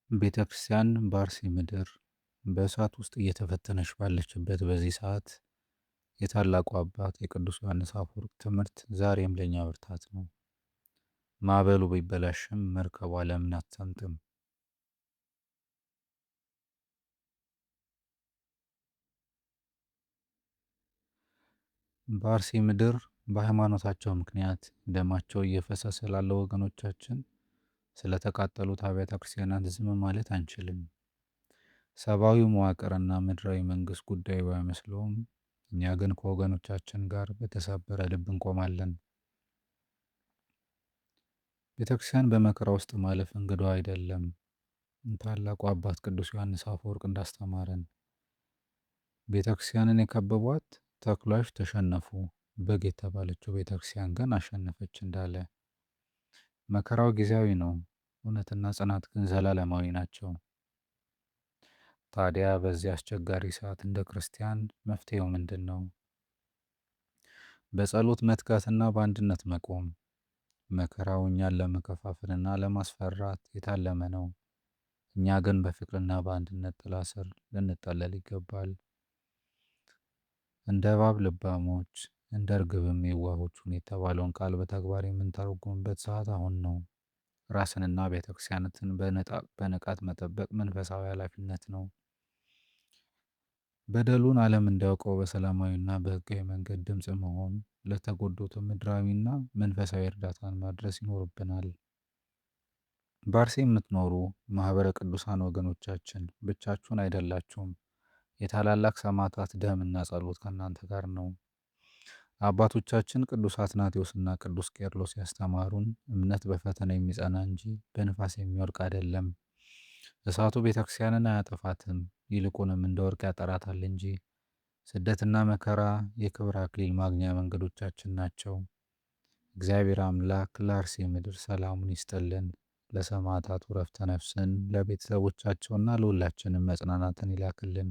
ቤተ ክርስቲያን በአርሲ ምድር በእሳት ውስጥ እየተፈተነች ባለችበት በዚህ ሰዓት የታላቁ አባት የቅዱስ ዮሐንስ አፈወርቅ ትምህርት ዛሬም ለእኛ ብርታት ነው። ማዕበሉ ቢበላሽም መርከቧ ለምን አትሰምጥም? በአርሲ ምድር በሃይማኖታቸው ምክንያት ደማቸው እየፈሰሰ ላለ ወገኖቻችን ስለተቃጠሉት አብያተ ክርስቲያናት ዝም ማለት አንችልም። ሰብአዊ መዋቅርና ምድራዊ መንግስት ጉዳይ ባይመስለውም እኛ ግን ከወገኖቻችን ጋር በተሰበረ ልብ እንቆማለን። ቤተክርስቲያን በመከራ ውስጥ ማለፍ እንግዳው አይደለም። ታላቁ አባት ቅዱስ ዮሐንስ አፈወርቅ እንዳስተማረን ቤተክርስቲያንን የከበቧት ተኩላዎች ተሸነፉ፣ በግ የተባለችው ቤተክርስቲያን ግን አሸነፈች እንዳለ። መከራው ጊዜያዊ ነው፣ እውነትና ጽናት ግን ዘላለማዊ ናቸው። ታዲያ በዚህ አስቸጋሪ ሰዓት እንደ ክርስቲያን መፍትሄው ምንድን ነው? በጸሎት መትጋትና በአንድነት መቆም። መከራው እኛን ለመከፋፈልና ለማስፈራት የታለመ ነው። እኛ ግን በፍቅርና በአንድነት ጥላ ስር ልንጠለል ይገባል። እንደ እባብ ልባሞች እንደ እርግብም የዋሆቹን የተባለውን ቃል በተግባር የምንተረጉምበት ሰዓት አሁን ነው። ራስንና ቤተክርስቲያናትን በንቃት መጠበቅ መንፈሳዊ ኃላፊነት ነው። በደሉን ዓለም እንዲያውቀው በሰላማዊና በሕጋዊ መንገድ ድምፅ መሆን፣ ለተጎዱት ምድራዊና መንፈሳዊ እርዳታን ማድረስ ይኖርብናል። በአርሲ የምትኖሩ ማኅበረ ቅዱሳን ወገኖቻችን ብቻችሁን አይደላችሁም። የታላላቅ ሰማዕታት ደምና ጸሎት ከእናንተ ጋር ነው። አባቶቻችን ቅዱስ አትናቴዎስና ቅዱስ ቄርሎስ ያስተማሩን እምነት በፈተና የሚጸና እንጂ በንፋስ የሚወድቅ አይደለም። እሳቱ ቤተክርስቲያንን አያጠፋትም፣ ይልቁንም እንደ ወርቅ ያጠራታል እንጂ። ስደትና መከራ የክብር አክሊል ማግኛ መንገዶቻችን ናቸው። እግዚአብሔር አምላክ ለአርሲ ምድር ሰላሙን ይስጥልን፣ ለሰማዕታቱ ዕረፍተ ነፍስን፣ ለቤተሰቦቻቸውና ለሁላችንም መጽናናትን ይላክልን።